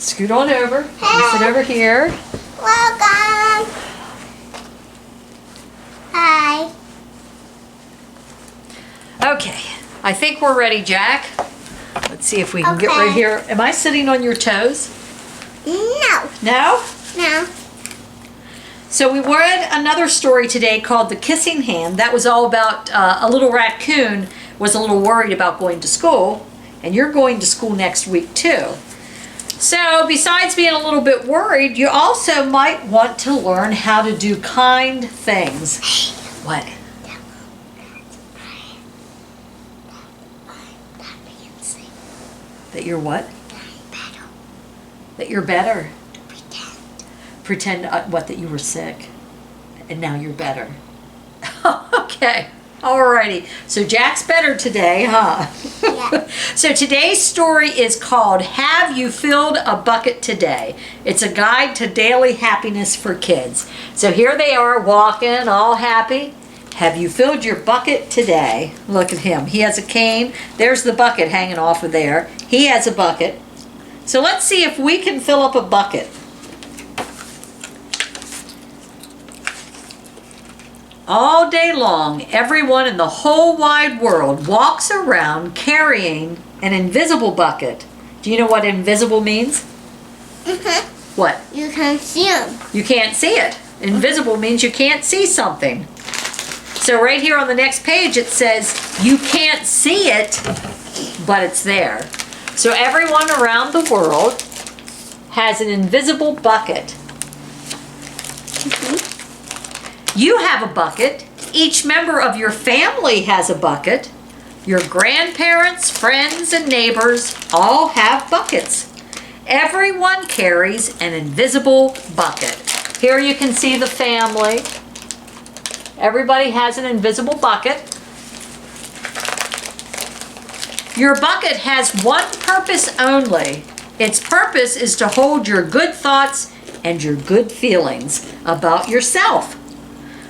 Scoot on over. Sit over here. Welcome. Hi. Okay, I think we're ready, Jack. Let's see if we can get right Okay. here. Am I sitting on your toes? No. No? No. So we read another story today called The Kissing Hand. That was all about a little raccoon was a little worried about going to school, and you're going to school next week too. So besides being a little bit worried, you also might want to learn how to do kind things. What? That you're what? That you're better. Pretend what, that you were sick and now you're better. Okay, alrighty. So Jack's better today, huh? Yeah. So today's story is called Have You Filled a Bucket Today? It's a guide to daily happiness for kids. So here they are walking all happy. Have you filled your bucket today? Look at him. He has a cane. There's the bucket hanging off of there. He has a bucket. So let's see if we can fill up a bucket. All day long, everyone in the whole wide world walks around carrying an invisible bucket. Do you know what invisible means? What? You can see them. You can't see it. Invisible means you can't see something. So right here on the next page it says you can't see it, but it's there. So everyone around the world has an invisible bucket. You have a bucket. Each member of your family has a bucket. Your grandparents, friends, and neighbors all have buckets. Everyone carries an invisible bucket. Here you can see the family. Everybody has an invisible bucket. Your bucket has one purpose only. Its purpose is to hold your good thoughts and your good feelings about yourself.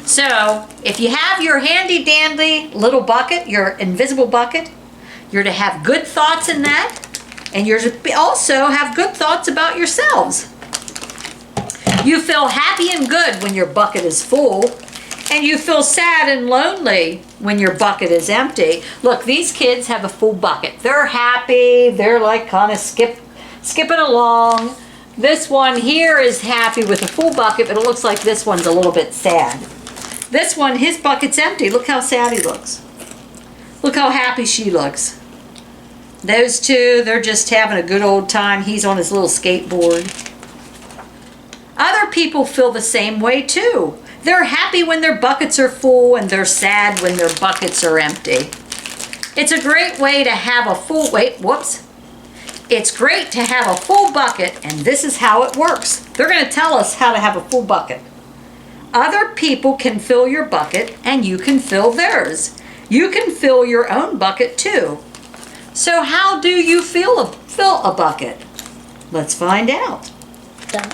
So, if you have your handy dandy little bucket, your invisible bucket, you're to have good thoughts in that, and you're to also have good thoughts about yourselves. You feel happy and good when your bucket is full, and you feel sad and lonely when your bucket is empty. Look, these kids have a full bucket. They're happy. They're like kind of skipping along. This one here is happy with a full bucket, but it looks like this one's a little bit sad. This one, his bucket's empty. Look how sad he looks. Look how happy she looks. Those two, they're just having a good old time. He's on his little skateboard. Other people feel the same way too. They're happy when their buckets are full and they're sad when their buckets are empty. It's a great way to have a full, It's great to have a full bucket, and this is how it works. They're going to tell us how to have a full bucket. Other people can fill your bucket and you can fill theirs. You can fill your own bucket too. So how do you fill a bucket? Let's find out. Done.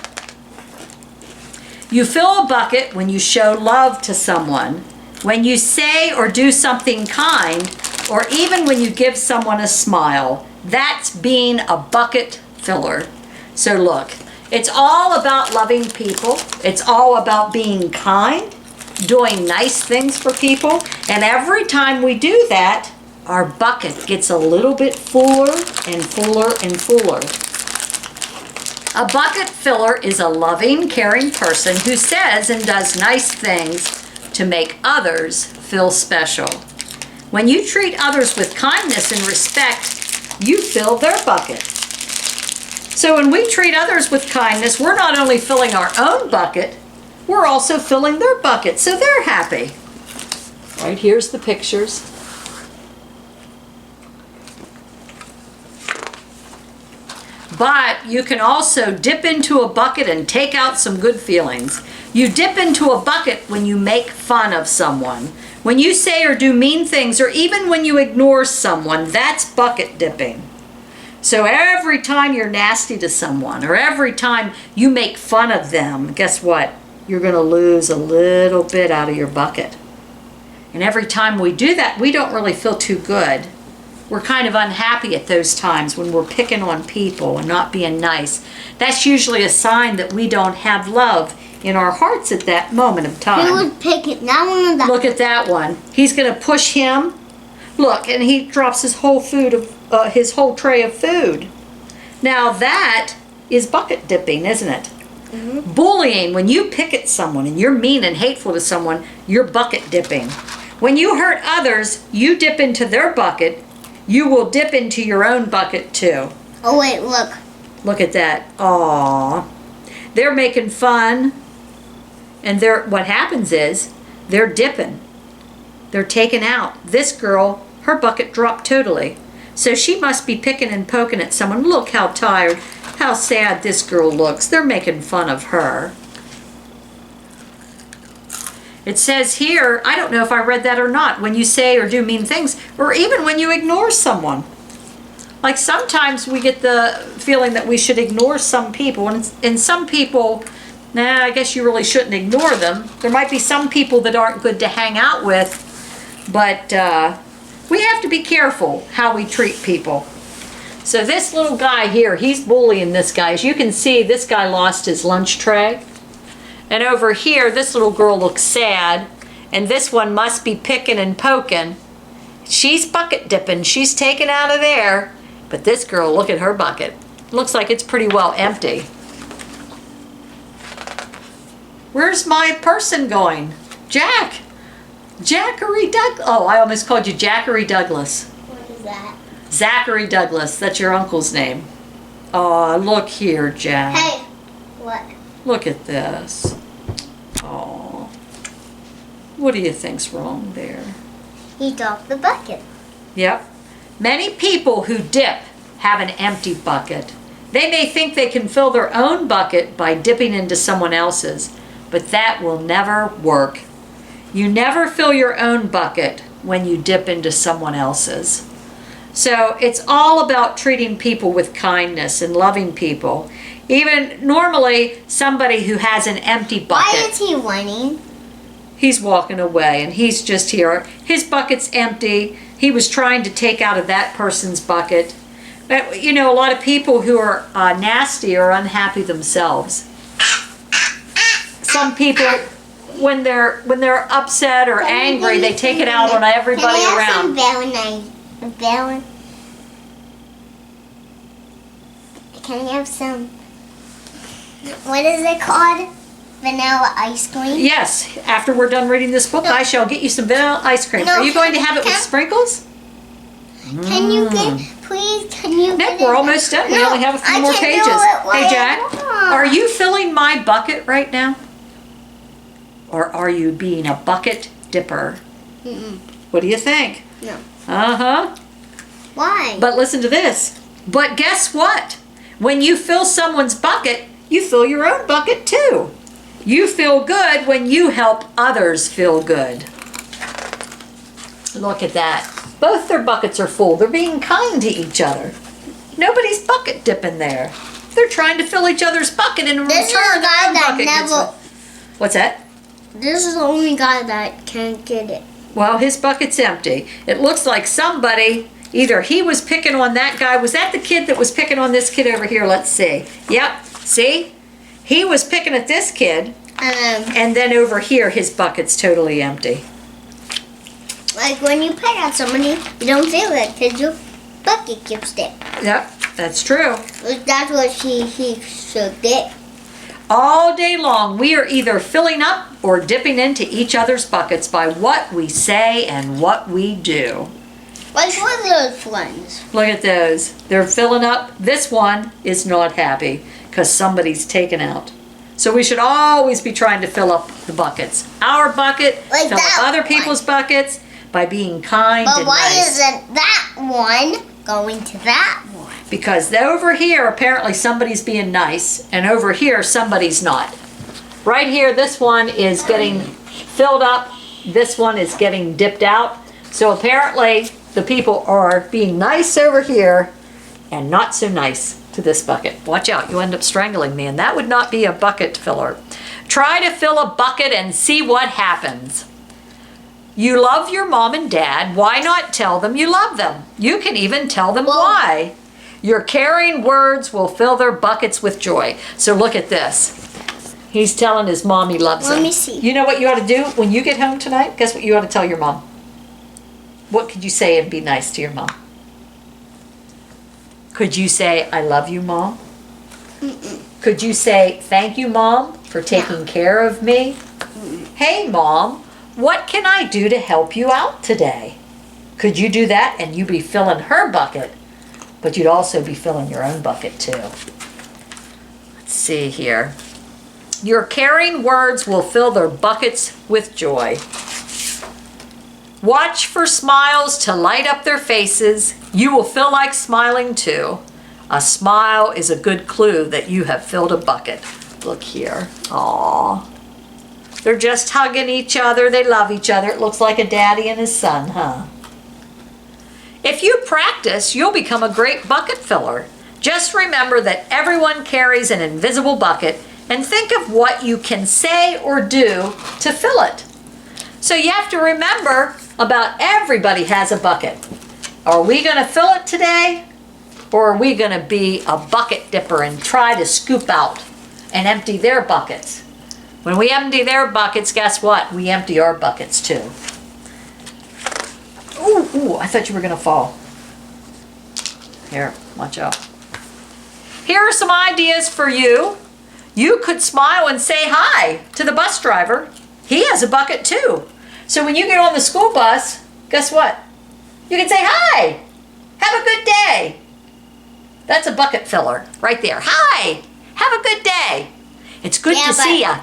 You fill a bucket when you show love to someone, when you say or do something kind, or even when you give someone a smile. That's being a bucket filler. So look, it's all about loving people. It's all about being kind, doing nice things for people. And every time we do that, our bucket gets a little bit fuller and fuller and fuller. A bucket filler is a loving, caring person who says and does nice things to make others feel special. When you treat others with kindness and respect, you fill their bucket. So when we treat others with kindness, we're not only filling our own bucket, we're also filling their bucket, so they're happy. Right, here's the pictures. But you can also dip into a bucket and take out some good feelings. You dip into a bucket when you make fun of someone, when you say or do mean things, or even when you ignore someone. That's bucket dipping. So every time you're nasty to someone, or every time you make fun of them, guess what? You're going to lose a little bit out of your bucket. And every time we do that, we don't really feel too good. we're kind of unhappy at those times when we're picking on people and not being nice. That's usually a sign that we don't have love in our hearts at that moment of time. He was picking that one or that. Look at that one. He's going to push him. Look, and he drops his whole his whole tray of food. Now that is bucket dipping, isn't it? Mm-hmm. Bullying, when you pick at someone and you're mean and hateful to someone, you're bucket dipping. When you hurt others, you dip into their bucket, you will dip into your own bucket too. Oh wait, look. Look at that. Aww. They're making fun. And what happens is, they're dipping. They're taken out. This girl, her bucket dropped totally. So she must be picking and poking at someone. Look how tired, how sad this girl looks. They're making fun of her. It says here, I don't know if I read that or not, when you say or do mean things, or even when you ignore someone. Like sometimes we get the feeling that we should ignore some people, and some people, nah, I guess you really shouldn't ignore them. There might be some people that aren't good to hang out with, but we have to be careful how we treat people. So this little guy here, he's bullying this guy. As you can see, this guy lost his lunch tray. And over here, this little girl looks sad, and this one must be picking and poking. She's bucket dipping. She's taken out of there. But this girl, look at her bucket. Looks like it's pretty well empty. Where's my person going? Jack. Zachary Douglas. Oh, I almost called you Jackery Douglas. What is that? Zachary Douglas. That's your uncle's name. Oh, look here, Jack. Hey. What? Look at this. Oh. What do you think's wrong there? He dropped the bucket. Yep. Many people who dip have an empty bucket. They may think they can fill their own bucket by dipping into someone else's, but that will never work. You never fill your own bucket when you dip into someone else's. So it's all about treating people with kindness and loving people. Even normally, somebody who has an empty bucket. Why is he whining? He's walking away and he's just here. His bucket's empty. He was trying to take out of that person's bucket. But you know, a lot of people who are nasty are unhappy themselves. Some people, when they're upset or angry, they take it out on everybody around. Can I have some? What is it called? Vanilla ice cream? Yes, after we're done reading this book, I shall get you some vanilla ice cream. No, Are you going to have it with sprinkles? Can you get, please, can you Nope, get we're it? almost done. We No, only have a few I more can do pages. it while Hey, Jack, I walk. are you filling my bucket right now? Or are you being a bucket dipper? Mm-mm. What do you think? No. Uh-huh. Why? But listen to this. But guess what? When you fill someone's bucket, you fill your own bucket too. You feel good when you help others feel good. Look at that. Both their buckets are full. They're being kind to each other. Nobody's bucket dipping there. They're trying to fill each other's bucket and in This is return the their guy own that bucket gets never- full. What's that? This is the only guy that can't get it. Well, his bucket's empty. It looks like somebody, either he was picking on that guy. Was that the kid that was picking on this kid over here? Let's see. Yep. See? He was picking at this kid, and then over here his bucket's totally empty. Like when you pick at somebody, you don't feel it because your bucket gets dipped. Yep, that's true. That's what he should dip. All day long, we are either filling up or dipping into each other's buckets by what we say and what we do. Like one of those ones. Look at those. They're filling up. This one is not happy because somebody's taken out. So we should always be trying to fill up the buckets. Our bucket, Like fill up that other one. people's buckets by being kind But and why nice. isn't that one going to that one? Because over here, apparently somebody's being nice, and over here, somebody's not. Right here, this one is getting filled up. This one is getting dipped out. So apparently, the people are being nice over here and not so nice to this bucket. Watch out, you end up strangling me, and that would not be a bucket filler. Try to fill a bucket and see what happens. You love your mom and dad. Why not tell them you love them? You can even tell them why. Your caring words will fill their buckets with joy. So look at this. He's telling his mom he loves Let him. me see. You know what you ought to do when you get home tonight? Guess what you ought to tell your mom? What could you say and be nice to your mom? Could you say, I love you, Mom? Could you say, thank you, Mom, for taking care of me? Hey, Mom, what can I do to help you out today? Could you do that and you'd be filling her bucket, but you'd also be filling your own bucket too. Let's see here. Your caring words will fill their buckets with joy. Watch for smiles to light up their faces. You will feel like smiling too. A smile is a good clue that you have filled a bucket. Look here. Aww. They're just hugging each other. They love each other. It looks like a daddy and his son, huh? If you practice, you'll become a great bucket filler. Just remember that everyone carries an invisible bucket and think of what you can say or do to fill it. So you have to remember about everybody has a bucket. Are we going to fill it today? Or are we going to be a bucket dipper and try to scoop out and empty their buckets? When we empty their buckets, guess what? We empty our buckets too. Ooh, I thought you were going to fall. Here, watch out. Here are some ideas for you. You could smile and say hi to the bus driver. He has a bucket too. So when you get on the school bus, guess what? You can say hi. Have a good day. That's a bucket filler right there. Hi. Have a good day. It's good to see ya.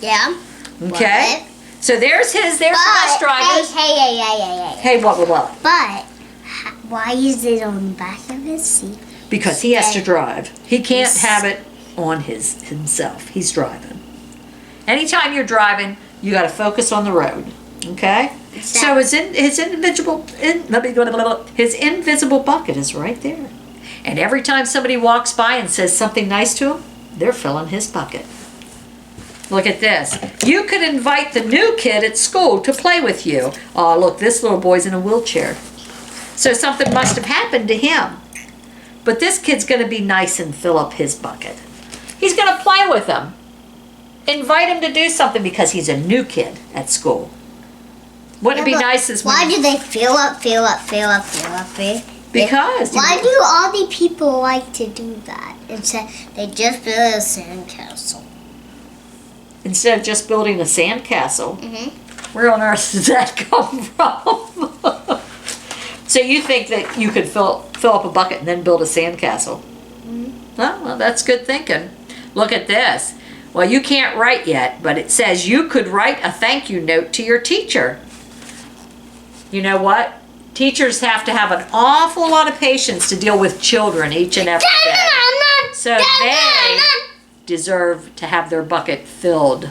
Yeah. Okay. So there's the bus drivers. Hey, What? But why is it on the back of his seat? Because he has to drive. He can't have it on himself. He's driving. Anytime you're driving, you got to focus on the road. Okay? So his invisible bucket is right there. And every time somebody walks by and says something nice to him, they're filling his bucket. Look at this. You could invite the new kid at school to play with you. Oh, look, this little boy's in a wheelchair. So something must have happened to him. But this kid's going to be nice and fill up his bucket. He's going to play with him. Invite him to do something because he's a new kid at school. Wouldn't it be nice as why when do they fill up? Because why do all the people like to do that? Instead, they just build a sandcastle. Instead of just building a sandcastle, Mm-hmm. where on earth does that come from? So you think that you could fill up a bucket and then build a sandcastle? Mm-hmm. Well, that's good thinking. Look at this. Well, you can't write yet, but it says you could write a thank you note to your teacher. You know what? Teachers have to have an awful lot of patience to deal with children each and every day. So they deserve to have their bucket filled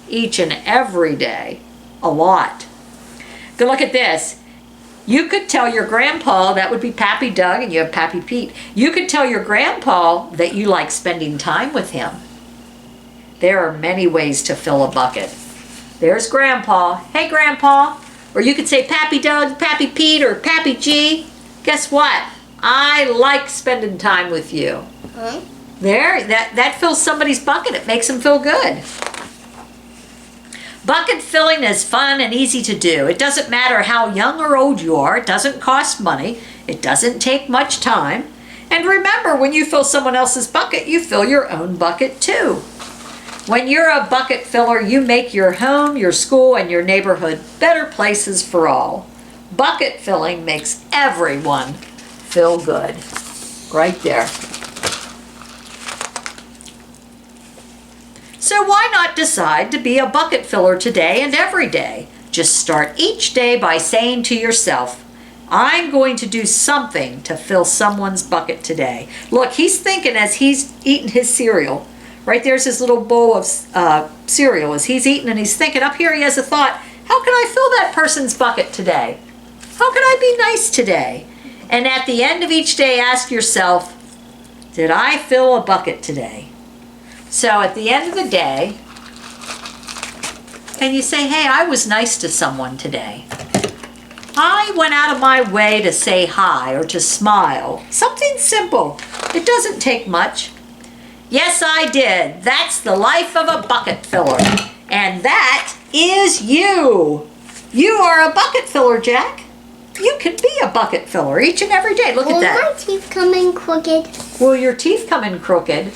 each and every day. A lot. Go look at this. You could tell your grandpa, that would be Pappy Doug and you have Pappy Pete. You could tell your grandpa that you like spending time with him. There are many ways to fill a bucket. There's Grandpa. Hey, Grandpa. Or you could say Pappy Doug, Pappy Pete, or Pappy G. Guess what? I like spending time with you. There, that fills somebody's bucket. It makes them feel good. Bucket filling is fun and easy to do. It doesn't matter how young or old you are. It doesn't cost money. It doesn't take much time. And remember, when you fill someone else's bucket, you fill your own bucket too. When you're a bucket filler, you make your home, your school, and your neighborhood better places for all. Bucket filling makes everyone feel good. Right there. So why not decide to be a bucket filler today and every day? Just start each day by saying to yourself, I'm going to do something to fill someone's bucket today. Look, he's thinking as he's eating his cereal. Right there's his little bowl of cereal as he's eating, and he's thinking up here he has a thought, how can I fill that person's bucket today? How can I be nice today? And at the end of each day, ask yourself, did I fill a bucket today? So at the end of the day, and you say, hey, I was nice to someone today. I went out of my way to say hi or to smile. Something simple. It doesn't take much. Yes, I did. That's the life of a bucket filler. And that is you. You are a bucket filler, Jack. You can be a bucket filler each and every day. Look at Will that. my teeth come in crooked? Will your teeth come in crooked?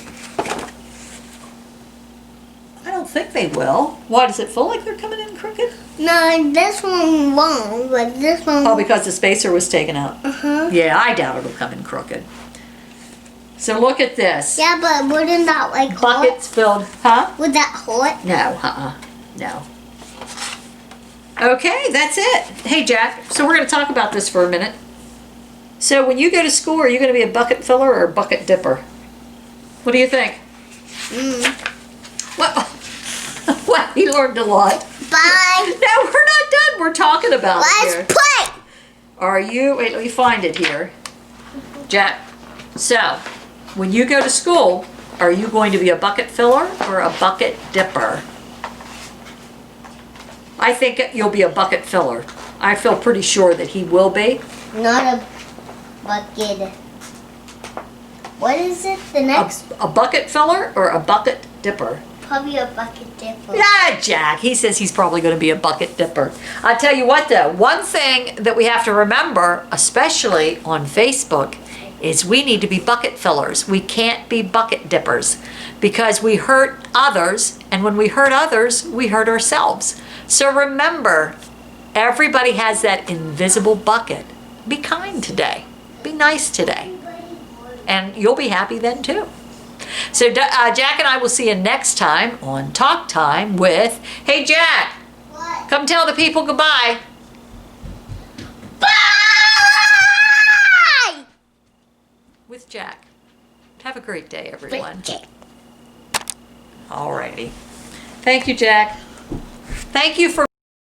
I don't think they will. Why, does it feel like they're coming in crooked? No, this one won't, but this one. Oh, because the spacer was taken out. Uh-huh. Yeah, I doubt it'll come in crooked. So look at this. Yeah, but wouldn't that like hurt? Buckets filled, huh? Would that hurt? No, no. Okay, that's it. Hey, Jack, so we're going to talk about this for a minute. So when you go to school, are you going to be a bucket filler or a bucket dipper? What do you think? Well, well, he learned a lot. Bye. No, we're not done. We're talking about Let's here. play. Are you, wait, let me find it here. Jack, so when you go to school, are you going to be a bucket filler or a bucket dipper? I think you'll be a bucket filler. I feel pretty sure that he will be. Not a bucket. What is it? The next? A bucket filler or a bucket dipper? Probably a bucket dipper. Yeah, Jack, he says he's probably going to be a bucket dipper. I'll tell you what though, one thing that we have to remember, especially on Facebook, is we need to be bucket fillers. We can't be bucket dippers because we hurt others, and when we hurt others, we hurt ourselves. So remember, everybody has that invisible bucket. Be kind today. Be nice today. And you'll be happy then too. So Jack and I will see you next time on Talk Time with, hey Jack, What? come tell the people goodbye. Bye! With Jack. Have a great day, everyone. Jack. Alrighty. Thank you, Jack. Thank you for